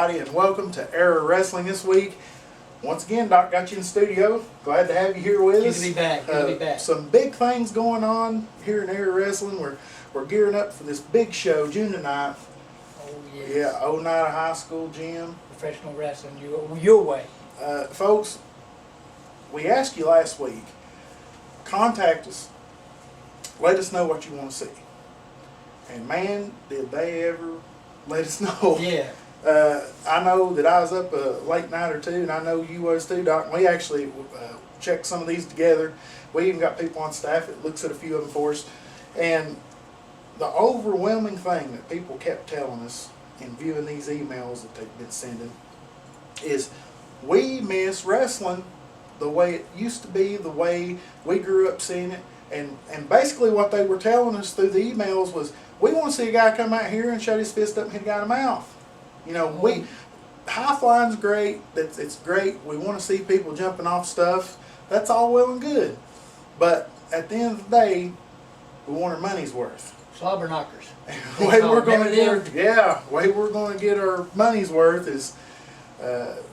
everybody, and welcome to Era Wrestling this week. Once again, Doc got you in the studio. Glad to have you here with us. Good to be back. Good to be back. Some big things going on here in Era Wrestling. We're gearing up for this big show, June the 9th. Oh, yes. Yeah, Oneida High School gym. Professional wrestling, your way. Folks, we asked you last week, contact us. Let us know what you want to see. And man, did they ever let us know. Yeah. I know that I was up a late night or two, and I know you was too, Doc. We actually checked some of these together. We even got people on staff that looks at a few of them for us. And the overwhelming thing that people kept telling us in viewing these emails that they've been sending is we miss wrestling the way it used to be, the way we grew up seeing it. And basically what they were telling us through the emails was, we want to see a guy come out here and shut his fist up and hit a guy in the mouth. You know, high flying's great. It's great. We want to see people jumping off stuff. That's all well and good. But at the end of the day, we want our money's worth. Slobber knockers. way we're going to get our money's worth is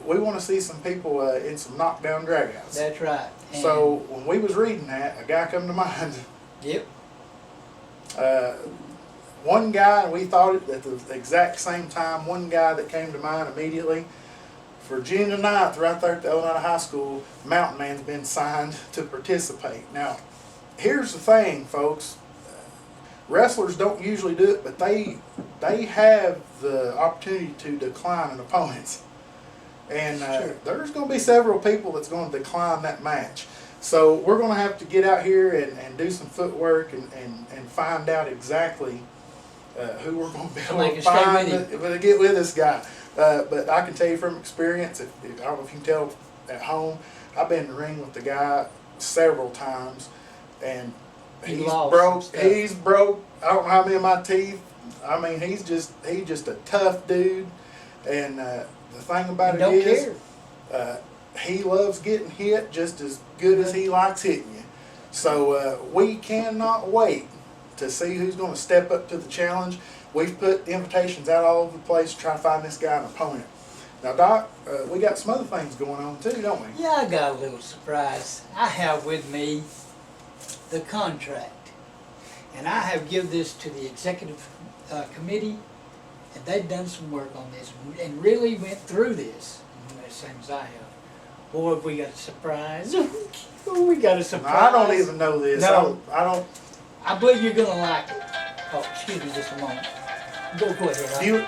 we want to see some people in some knockdown dragouts. That's right. And so when we was reading that, a guy come to mind. Yep. One guy, and we thought it at the exact same time, one guy that came to mind immediately, for June the 9th, right there at the Oneida High School, Mountain Man's been signed to participate. Now, here's the thing, folks. Wrestlers don't usually do it, but they have the opportunity to decline an opponent. And Sure. There's going to be several people that's going to decline that match. So we're going to have to get out here and do some footwork and find out exactly who we're going to be able to find to get with this guy. But I can tell you from experience, I don't know if you can tell at home, I've been in the ring with the guy several times, and he's broke. I don't know how many of my teeth. I mean, he's just a tough dude. And the thing about it is, he loves getting hit just as good as he likes hitting you. So we cannot wait to see who's going to step up to the challenge. We've put invitations out all over the place to try to find this guy an opponent. Now, Doc, we got some other things going on too, don't we? Yeah, I got a little surprise. I have with me the contract, and I have given this to the executive committee, and they've done some work on this and really went through this, the same as I have. Boy, we got a surprise. We got a surprise. Now, I don't even know this. No. I don't. I believe you're going to like it. Oh, excuse me just a moment. Go ahead.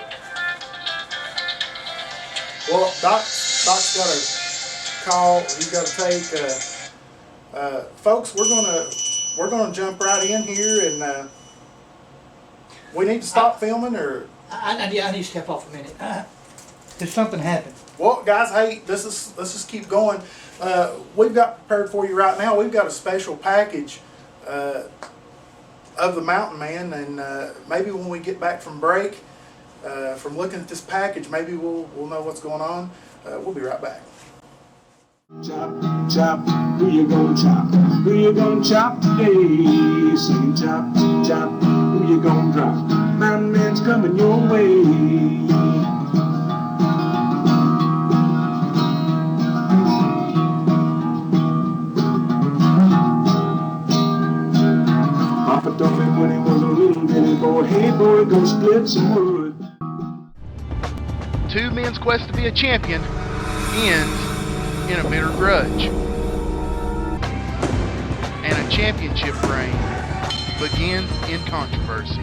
Well, Doc's got a call he's got to take. Folks, we're gonna jump right in here, and we need to stop filming, or I need to step off a minute. Did something happen? well, guys, hey, let's just keep going. We've got prepared for you right now. We've got a special package of the Mountain Man, and maybe when we get back from break, from looking at this package, maybe we'll know what's going on. We'll be right back. Chop, chop, who you gonna chop? Who you gonna chop today? Sing chop, chop, who you gonna drop? Mountain Man's coming your way. Papa told me when he was a little bitty boy, hey boy, go split some wood. Two men's quest to be a champion ends in a bitter grudge, and a championship reign begins in controversy.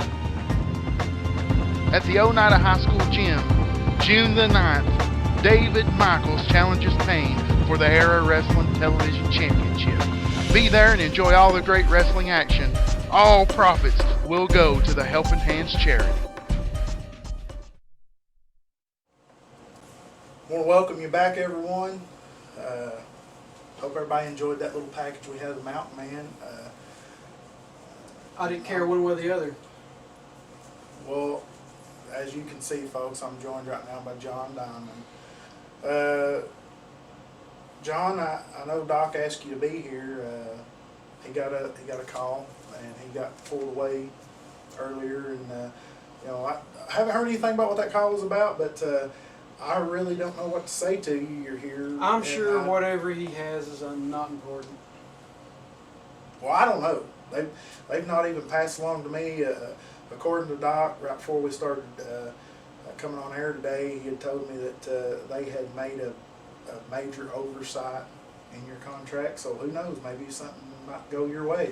At the Oneida High School gym, June the 9th, David Michaels challenges Payne for the Era Wrestling Television Championship. Be there and enjoy all the great wrestling action. All profits will go to the Helping Hands charity. I want to welcome you back, everyone. Hope everybody enjoyed that little package we had of the Mountain Man. I didn't care one way or the other. Well, as you can see, folks, I'm joined right now by Jon Diamond. John, I know Doc asked you to be here. He got a call, and he got pulled away earlier, and I haven't heard anything about what that call was about, but I really don't know what to say to you. You're here. I'm and sure whatever he has is not important. Well, I don't know. They've not even passed along to me. According to Doc, right before we started coming on air today, he had told me that they had made a major oversight in your contract. So who knows? Maybe something might go your way.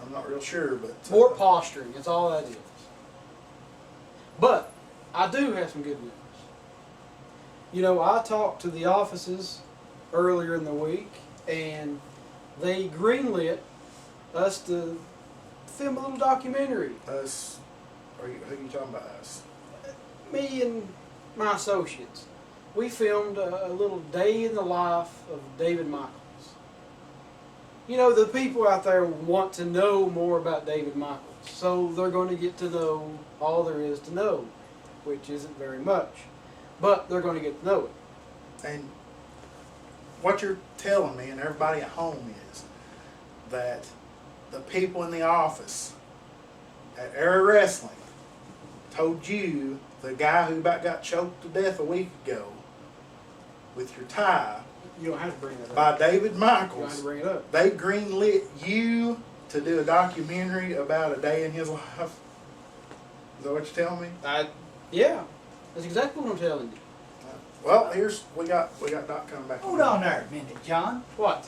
I'm not real sure, but More posturing, that's all that is. But I do have some good news. You know, I talked to the offices earlier in the week, and they greenlit us to film a little documentary. us. Who are you talking about? Us? Me and my associates. We filmed a little day in the life of David Michaels. You know, the people out there want to know more about David Michaels, so they're going to get to know all there is to know, which isn't very much, but they're going to get to know it. And what you're telling me and everybody at home is that the people in the office at Era Wrestling told you the guy who about got choked to death a week ago with your tie You don't have to bring that by up. David You don't have Michaels, to bring it up. they greenlit you to do a documentary about a day in his life. Is that what you're telling me? Yeah, that's exactly what I'm telling you. Well, we got Doc coming back. Hold on there a minute, John. What?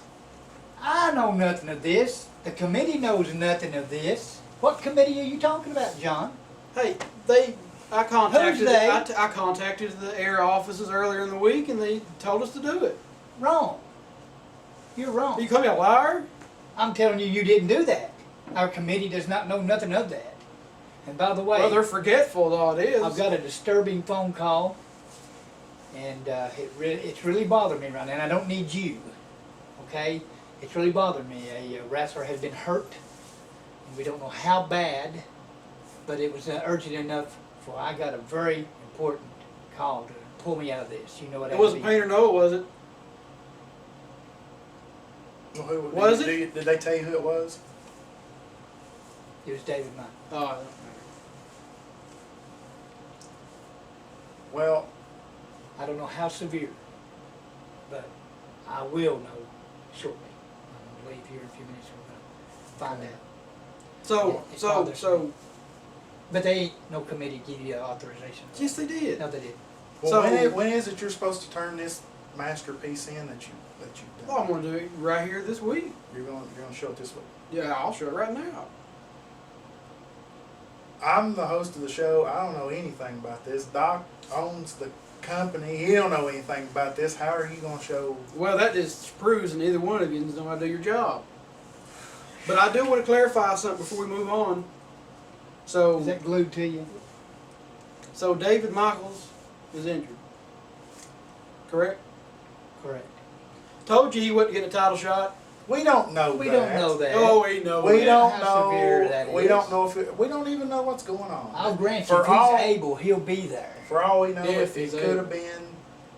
I know nothing of this. The committee knows nothing of this. What committee are you talking about, John? Hey, I contacted Who's they? I contacted the air offices earlier in the week, and they told us to do it. Wrong. You're wrong. You call me a liar? I'm telling you, you didn't do that. Our committee does not know nothing of that. And by the way, Well, they're forgetful, all it is. I've got a disturbing phone call, and it's really bothering me right now. And I don't need you, okay? It's really bothering me. A wrestler has been hurt, and we don't know how bad, but it was urgent enough for I got a very important call to pull me out of this. You know what I It mean? wasn't Painter Noah, was it? Well, Was did they tell you who it was? It was David Mine. Oh, I don't know. Well, I don't know how severe, but I will know shortly. I'm going to leave here in a few minutes and we're going to find out. So, But they ain't no committee give you authorization. yes, they did. No, they did. well So- when is it you're supposed to turn this masterpiece in that you've Well, I'm done? going to do it right here this week. You're gonna show it this week. Yeah, I'll show it right now. I'm the host of the show. I don't know anything about this. Doc owns the company. He don't know anything about this. How are you gonna show? Well, that just proves that neither one of you know how to do your job. But I do want to clarify something before we move on. Is So, that glued to you? David Michaels is injured. Correct? Correct. Told you he wasn't getting a title shot. We don't know. We that. don't know that. Oh, we know. We that. don't How severe that know. We is. don't know if we don't even know what's going on. I'll grant you, For if he's all- able, he'll be there. For all we know, If it he's could able. have been.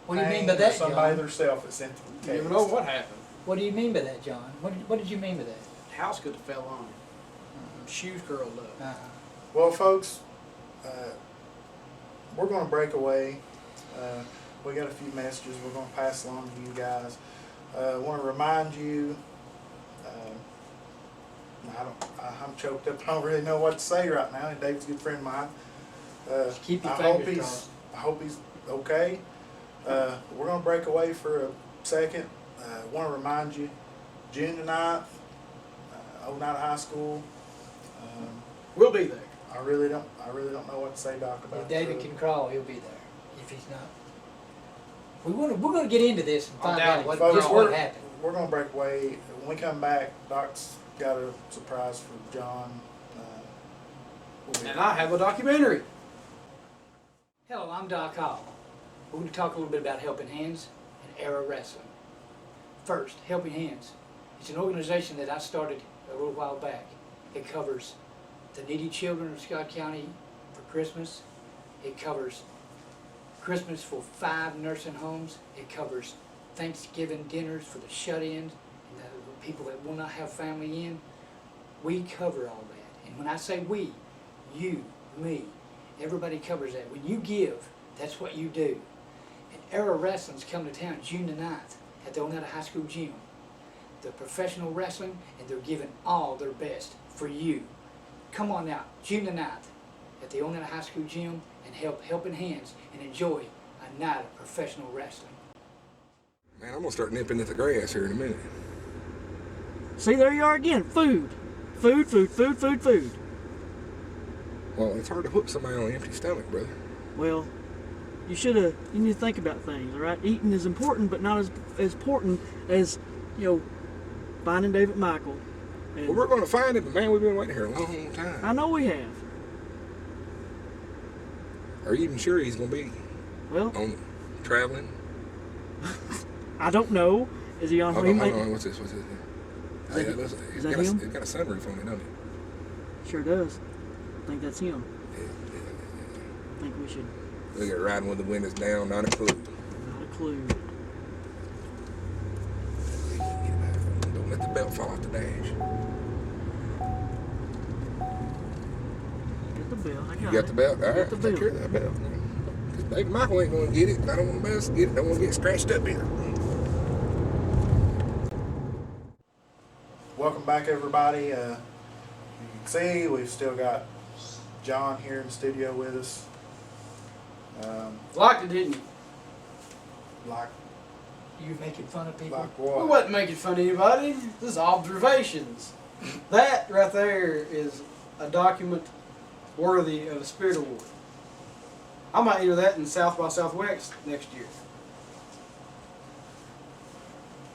What do you mean Payne by or that, somebody John? themselves that sent the You text. never know what happened. What do you mean by that, John? What did you mean by that? House could have fell on him. Shoes curled up. Uh-huh. Well, folks, we're going to break away. We got a few messages we're going to pass along to you guys. I want to remind you. I'm choked up. I don't really know what to say right now. And Dave's a good friend of mine. Keep your I hope fingers he's. crossed. I hope he's okay. We're going to break away for a second. I want to remind you, June the 9th, Oneida High School. We'll be there. I really don't know what to say, Doc, about If David the- can crawl, he'll be there. If he's not, we're gonna get into this and find out what Folks, just what happened. We're gonna break away. When we come back, Doc's got a surprise for John. And I have a documentary. Hello, I'm Doc Hall. We're going to talk a little bit about Helping Hands and Era Wrestling. First, Helping Hands. It's an organization that I started a little while back. It covers the needy children of Scott County for Christmas. It covers Christmas for 5 nursing homes. It covers Thanksgiving dinners for the shut-ins and the people that will not have family in. We cover all that. And when I say we, you, me, everybody covers that. When you give That's what you do. And Era Wrestling's coming to town June the 9th at the Oneida High School gym. They're professional wrestling, and they're giving all their best for you. Come on out, June the 9th at the Oneida High School gym and help helping hands and enjoy a night of professional wrestling. Man, I'm gonna start nipping at the grass here in a minute. See, there you are again. Food. Food, food, food, food, food. Well, it's hard to whoop somebody on an empty stomach, brother. Well, you need to think about things, all right? Eating is important, but not as important as, finding David Michael. And Well, we're gonna find him, but man, we've been waiting here a long time. I know we have. Are you even sure he's gonna be Well, on traveling? I don't know. Is he on? Hold on, what's this? Hey, that- listen, is that him? He's got a sunroof on it, don't he? Sure does. I think that's him. Yeah. I think we should. Look at riding with the windows down, not a clue. Not a clue. Don't let the belt fall off the dash. Get the belt. I You got got the belt? All right, Got the take care belt. of that belt. Because David Michael ain't gonna get it. I don't want to mess get it. Don't want to get scratched up here. Welcome back, everybody. You can see we've still got John here in the studio with us. Liked it, didn't you? Like You making fun of people? what? We wasn't making fun of anybody. This is observations. That right there is a document worthy of a Spirit Award. I might enter that in South by Southwest next year.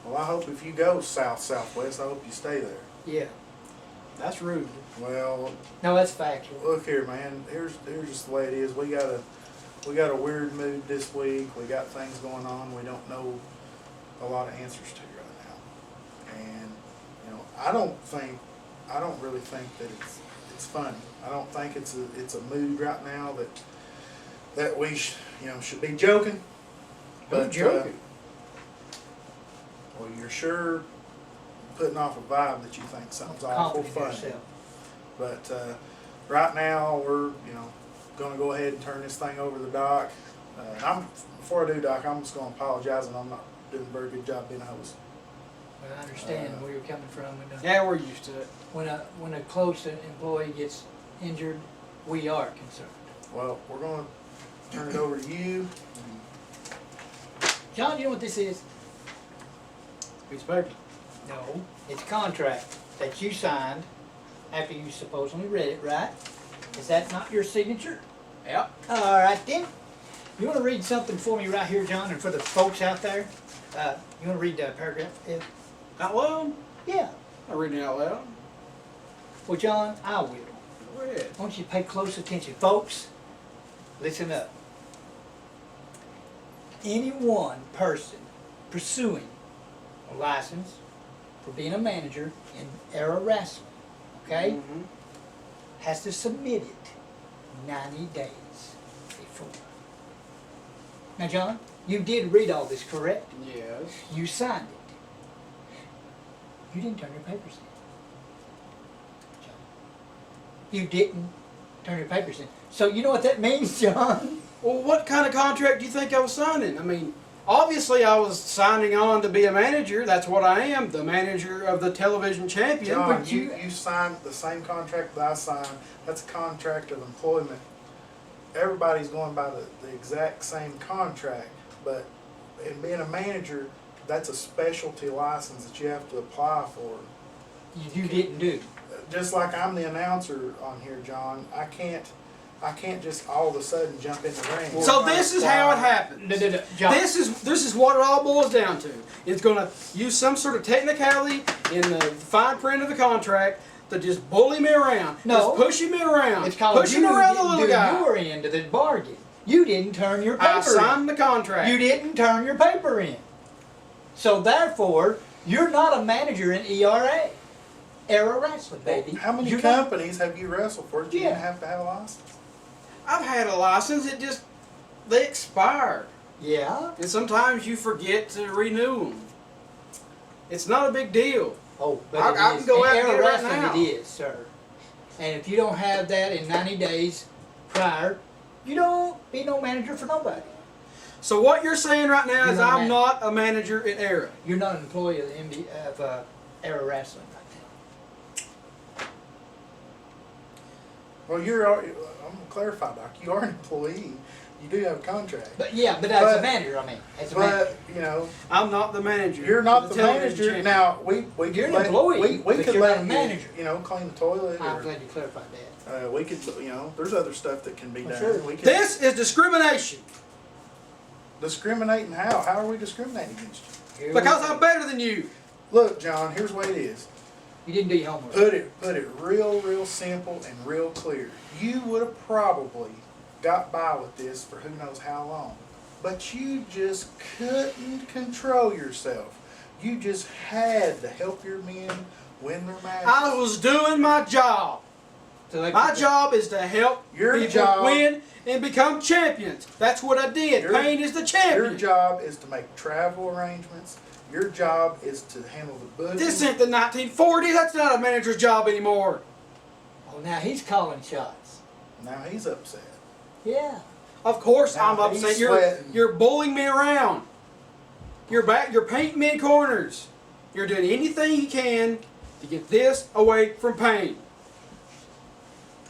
Well, I hope if you go southwest, I hope you stay there. Yeah. That's rude. Well, No, that's factual. look here, man. Here's just the way it is. We got a weird mood this week. We got things going on we don't know a lot of answers to right now. And I don't really think that it's funny. I don't think it's a mood right now that we should be joking. But joking. Well, you're sure putting off a vibe that you think something's awful Confident in funny. yourself. But right now we're going to go ahead and turn this thing over to the doc. Before I do, Doc, I'm just going to apologize, and I'm not doing a very good job being a host. But I understand where you're coming from. Yeah, we're used to it. When a close employee gets injured, we are concerned. Well, we're going to turn it over to you. John, you know what this is? Piece of paper. No, it's a contract that you signed after you supposedly read it, right? Is that not your signature? Yep. All right then. You want to read something for me right here, John, and for the folks out there? You want to read the paragraph? Out loud? Yeah. I read it out loud. Well, John, I will. Go ahead. I want you to pay close attention. Folks, listen up. Any one person pursuing a license for being a manager in Era Wrestling, okay, Mm-hmm. has to submit it 90 days before. Now, John, you did read all this, correct? Yes. You signed it. You didn't turn your papers in. John. You didn't turn your papers in. So you know what that means, John? Well, what kind of contract do you think I was signing? I mean, obviously I was signing on to be a manager. That's what I am, the manager of the television champion. John, but you signed the same contract that I signed. That's a contract of employment. Everybody's going by the exact same contract, but in being a manager, that's a specialty license that you have to apply for. You didn't do. Just like I'm the announcer on here, John, I can't just all of a sudden jump in the ring. So this is how it happens. No, John. This is what it all boils down to. It's going to use some sort of technicality in the fine print of the contract to just bully me around. No. Just pushing me around. It's called pushing around the little guy. your end of the bargain. You didn't turn your paper I signed in. the contract. You didn't turn your paper in. So therefore, you're not a manager in ERA. Era Wrestling, baby. How many You're not- companies have you wrestled for? Did you Yeah. even have to have a license? I've had a license. They expire. Yeah. And sometimes you forget to renew them. It's not a big deal. Oh, but I it can is. go In out and Era get it right Wrestling, now. it is, sir. And if you don't have that in 90 days prior, You don't be no manager for nobody. So what you're saying right now You're is not a I'm not a manager in Era. You're not an employee of the Era Wrestling right now. Well, I'm gonna clarify, Doc. You are an employee. You do have a contract. But yeah, but as a manager, I mean, as a manager. But you know, I'm not the manager. you're not of the television manager. channel. Now we You're could an let employee, we but could you're let not a you, manager. you know, clean the toilet. I'm Or, glad you clarified that. we could, you know, there's other stuff that can be done. Sure. We could This is discrimination discriminating. How? How are we discriminating against you? Here we because go. I'm better than you. Look, John. Here's what it is. You didn't do your homework. Put it real simple and real clear. You would have probably got by with this for who knows how long, but you just couldn't control yourself. You just had to help your men win their matches. I was doing my job. So they My put job is to help Your people job- win and become champions. That's what I did. Your- Payne is the Your champion. job is to make travel arrangements. Your job is to handle the booking. This ain't the 1940s. That's not a manager's job anymore. Oh, now he's calling shots. Now he's upset. Yeah. Of course Now I'm he's upset. sweating. You're bullying me around. You're painting me in corners. You're doing anything you can to get this away from Payne.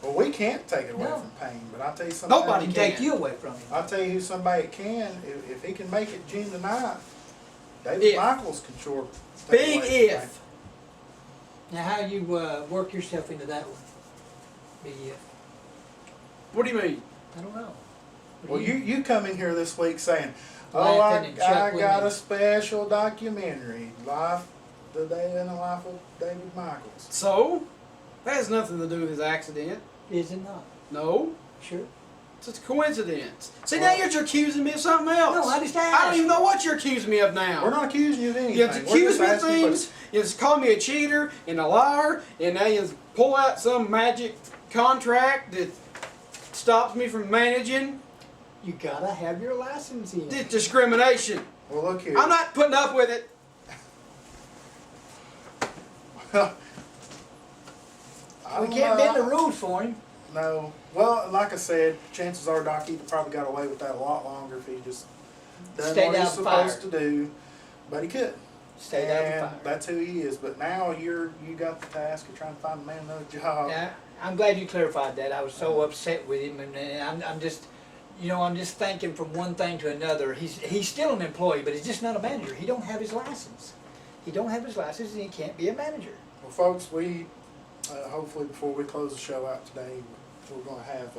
Well, we can't take it away No. from Payne, but I'll tell you somebody. Nobody Can can. take you away from him. I'll tell you who somebody can. If he can make it June the 9th, David If. Michaels can sure take Big it away from if. Now, how you work yourself into that one? Big if. What do you mean? I don't know. What Well, do you come in here this week saying, "Oh, Laughing and I chuckling got a and- special documentary, the day in the life of David Michaels." So? That has nothing to do with his accident. Is it not? No. Sure. It's just a coincidence. See, now you're accusing me of something else. No, I just I asked. don't even know what you're accusing me of now. We're not accusing you of anything. You have to We're accuse just me of asking things, you just call me a cheater and a liar, and now you pull out some magic contract that stops me from managing. You gotta have your license in. It's discrimination. Well, look here. I'm not putting up with it. I We don't can't know. bend the rules for him. No. Well, like I said, chances are Doc, he'd probably got away with that a lot longer if he just done Stayed what he's out of the fire. supposed to do. But he couldn't. Stayed out of the And fire. that's who he is. But now you got the task of trying to find a man another job. Yeah, I'm glad you clarified that. I was so upset with him, and I'm just, I'm just thinking from one thing to another. He's still an employee, but he's just not a manager. He don't have his license. He don't have his license, and he can't be a manager. Well, folks, we hopefully before we close the show out today, we're going to have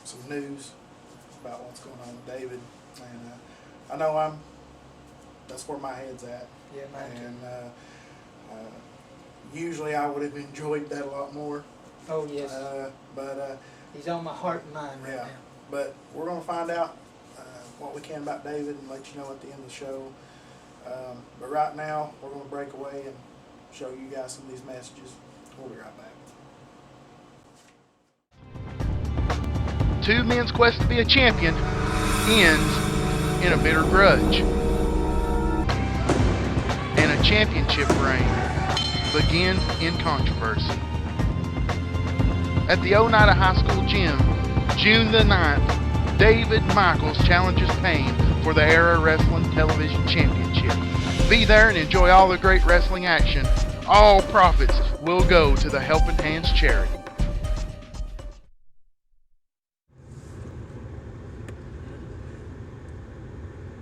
some news about what's going on with David. And I know that's where my head's at. Yeah, mine too. And usually I would have enjoyed that a lot more. Oh yes, But he's on my heart and mind right yeah, now. but we're going to find out what we can about David and let you know at the end of the show. But right now, we're going to break away and show you guys some of these messages. We'll be right back. Two men's quest to be a champion ends in a bitter grudge. And a championship reign begins in controversy. At the Oneida High School gym, June the 9th, David Michaels challenges Payne for the Era Wrestling Television Championship. Be there and enjoy all the great wrestling action. All profits will go to the Helping Hands charity.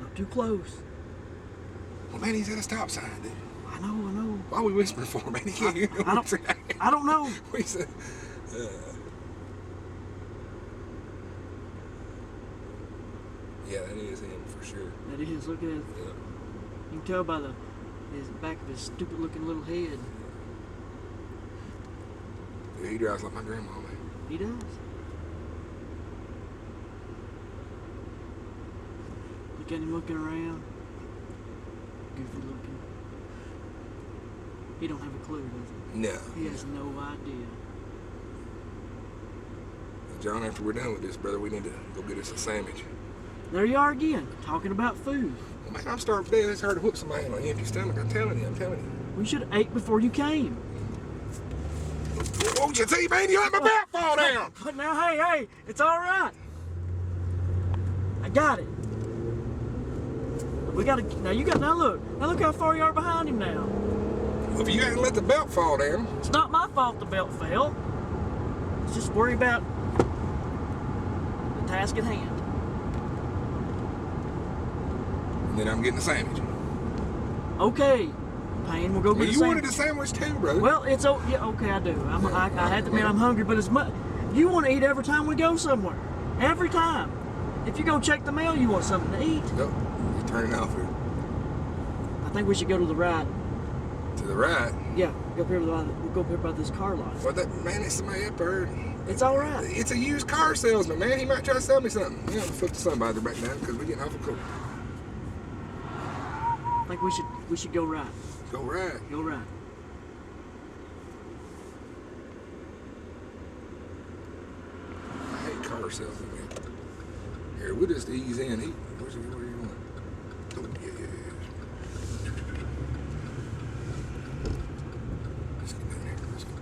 Not too close. Well, man, he's at a stop sign, dude. I know. Why are we whispering for, man? He can't hear I don't. I don't know. We said, yeah, that is him for sure. That is. Look at it. Yeah. You can tell by his back of his stupid-looking little head. Dude, he drives like my grandma, man. He does. Look at him looking around. Goofy looking. He don't have a clue, does he? No. He has no idea. John, after we're done with this, brother, we need to go get us a sandwich. There you are again, talking about food. Well, man, I'm starving to death. It's hard to whoop somebody on an empty stomach. I'm telling you. We should have ate before you came. Won't you see, man? You let my belt fall down. But now, hey, it's all right. I got it. We gotta, now look how far you are behind him now. Well, if you hadn't let the belt fall down. It's not my fault the belt fell. Let's just worry about the task at hand. And then I'm getting a sandwich. Okay, Payne, we'll go get Well, a you sandwich. wanted a sandwich too, brother. Well, it's yeah, okay, I do. I have to admit I'm hungry, but as much you want to eat every time we go somewhere. Every time. If you go check the mail, you want something to eat. Nope. You're turning off here. I think we should go to the right. To the right. Yeah, we'll go up here by this car lot. Well, that man, it's somebody up there. It's all right. It's a used car salesman, man. He might try to sell me something. You know, flip the sunvisor back down because we're getting awful cold. I think we should go right. Go right. Go right. I hate car salesmen, man. Here, we'll just ease in. Where you going? Oh, yeah. Let's get down here. Let's get.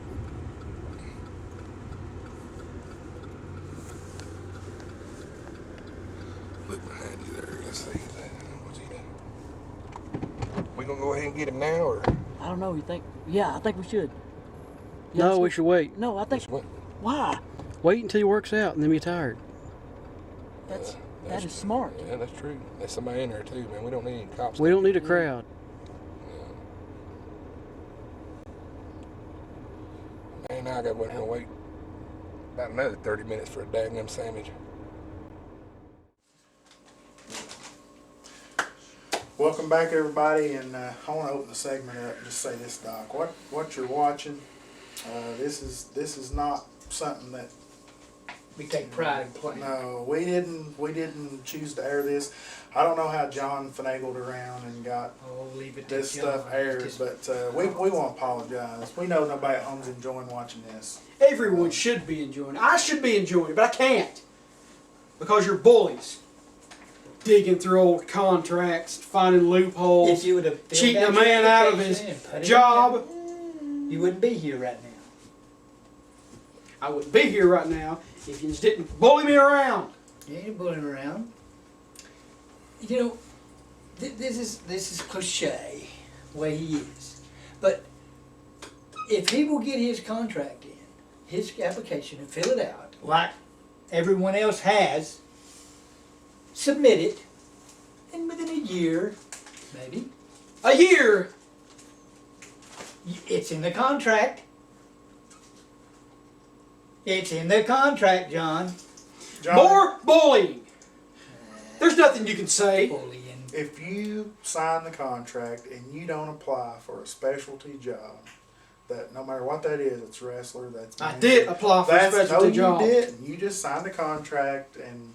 Look behind you there. Let's see. What's he doing? We gonna go ahead and get him now, or? I don't know. You think? Yeah, I think we should. Yeah, No, let's we go. should wait. No, I think. Just wait. Why? Wait until he works out and then be tired. That is smart. Yeah, that's true. There's somebody in there too, man. We don't need any cops. We don't need a crowd. Man, now I gotta go in here and wait about another 30 minutes for a daggum sandwich. Welcome back, everybody, and I want to open the segment up and just say this, Doc. What you're watching, this is not something that We take pride in playing. no, we didn't choose to air this. I don't know how John finagled around and got Oh, leave it to this John. stuff aired, Just- but we want to apologize. We know nobody at home's enjoying watching this. Everyone should be enjoying it. I should be enjoying it, but I can't. Because you're bullies. Digging through old contracts, finding loopholes, If you would have cheating a man out of his job. you wouldn't be here right now. I wouldn't be here right now if you just didn't bully me around. You ain't bullying around. You know, this is cliche, the way he is. But if he will get his contract in, his application, and fill it out, like everyone else has, submit it, and within a year, maybe, A year. it's in the contract. It's in the contract, John. John, More bullying. There's nothing you can say. Bullying. if you sign the contract and you don't apply for a specialty job, that no matter what that is, it's wrestler, that's I manager, did apply for a that's specialty job. You didn't. You just signed the contract and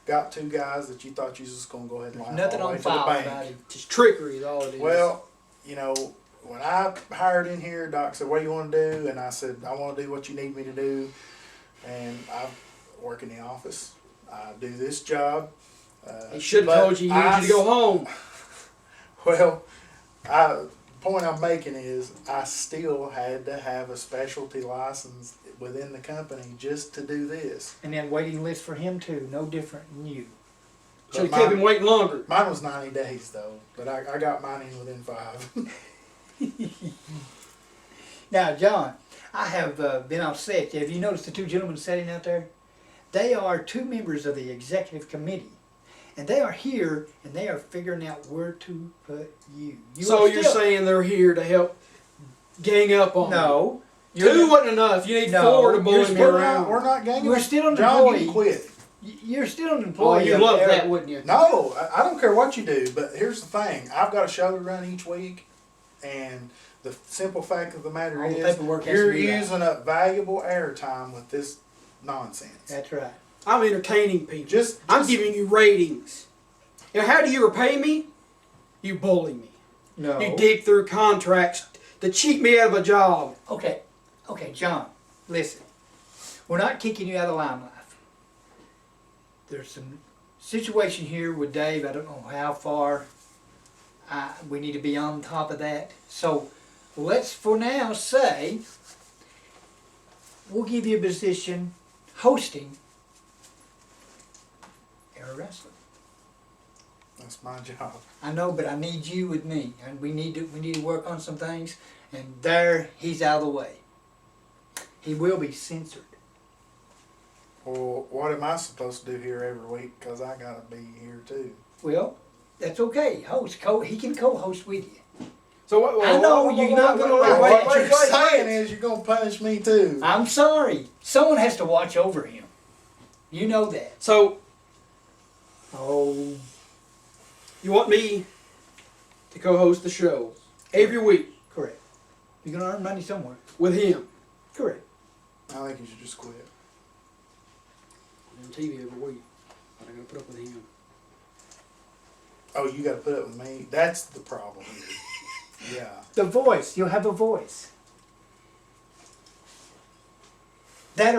got two guys that you thought you was just gonna go ahead and line Nothing all the way on to the file bank. about it. Just trickery is all it is. Well, you know, when I hired in here, Doc said, "What do you want to do?" And I said, "I want to do what you need me to do." And I work in the office. I do this job. he should have but told you he needed you to go home. Well, point I'm making is I still had to have a specialty license within the company just to do this. And then waiting list for him too, no different than you. Should have kept him waiting longer. Mine was 90 days though, but I got mine in within 5. Now, John, I have been off set. Have you noticed the two gentlemen sitting out there? They are two members of the executive committee. And they are here, and they are figuring out where to put you. So you're saying they're here to help gang up on me? No. Two wasn't enough. You need four to bully me around. We're not ganging. We're still an John, employee. you quit. You're still an Oh, employee. you up love there. that, wouldn't you? No, I don't care what you do, but here's the thing. I've got a show to run each week, and the simple fact of the matter All the is paperwork has to you're be right. using up valuable airtime with this nonsense. That's right. I'm entertaining people. Just- I'm giving you ratings. And how do you repay me? You bully me. No. You dig through contracts to cheat me out of a job. Okay, John, listen. We're not kicking you out of the limelight. There's some situation here with Dave. I don't know how far we need to be on top of that. So let's for now say we'll give you a position hosting Era Wrestling. That's my job. I know, but I need you with me, and we need to work on some things. And there, he's out of the way. He will be censored. Well, what am I supposed to do here every week? Because I gotta be here too. Well, that's okay. He can co-host with you. So what? I know you're not going to like What that. you're saying is you're gonna punish me too. I'm sorry. Someone has to watch over him. You know that. So Oh, you want me to co-host the show every week correct. You're going to earn money somewhere. with him? Correct. I think you should just quit. I'm on TV every week. But I gotta put up with him. Oh, you gotta put up with me? That's the problem. Yeah. The voice. You'll have a voice. That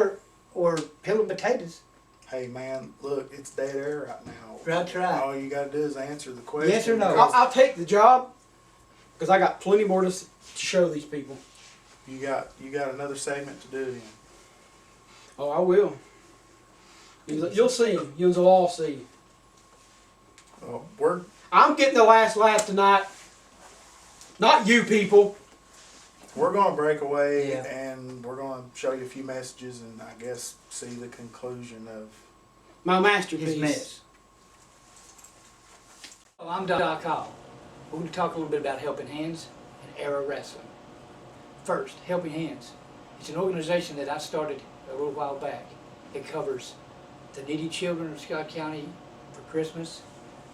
or peeling potatoes. Hey man, look, it's dead air right now. That's right. All you gotta do is answer the question. Yes or no? I'll take the job because I got plenty more to show these people. You got another segment to do then. Oh, I will. You'll see. You'll all see. Well, I'm getting the last laugh tonight. Not you people. we're gonna break away Yeah. and we're gonna show you a few messages and I guess see the conclusion of My masterpiece. His mess. Well, I'm Doc Hall. We're going to talk a little bit about Helping Hands and Era Wrestling. First, Helping Hands. It's an organization that I started a little while back. It covers the needy children of Scott County for Christmas.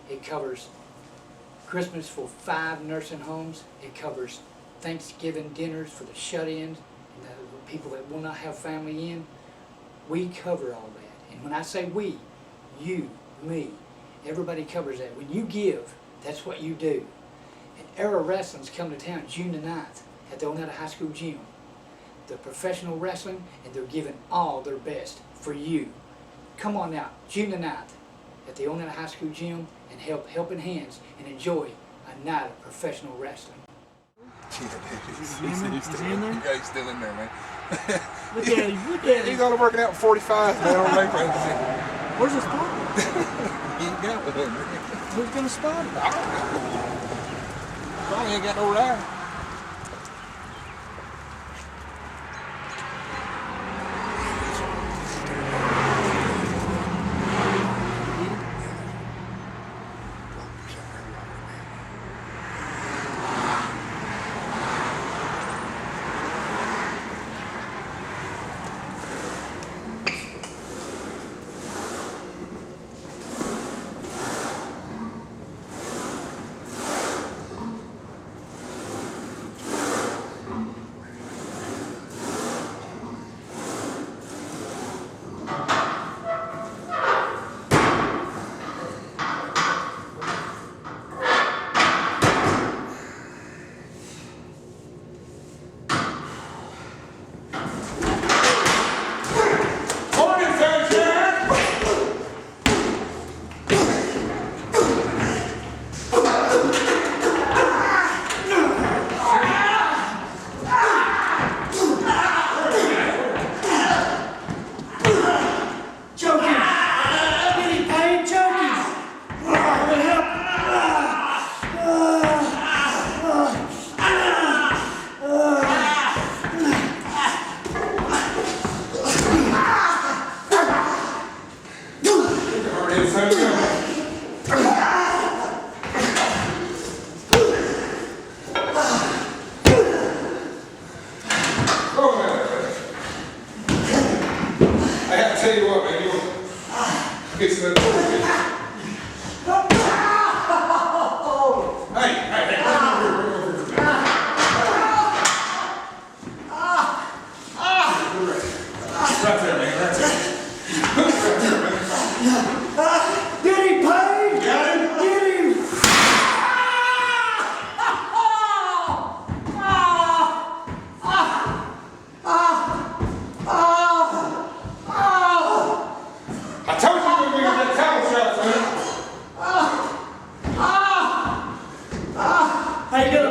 It covers Christmas for 5 nursing homes. It covers Thanksgiving dinners for the shut-ins and the people that will not have family in. We cover all that. And when I say we, you, me, everybody covers that. When you give, that's what you do. And Era Wrestling's coming to town June the 9th at the Oneida High School gym. The professional wrestling, and they're giving all their best for you. Come on out, June the 9th at the Oneida High School gym and help Helping Hands and enjoy a night of professional wrestling. He's he in there? Yeah, he's still in there, man. Look at him. Look at He's him. only working out in 45, man, on leg press. Where's his partner? He ain't got one. Who's gonna spot him? Probably ain't got no ride. How you doing?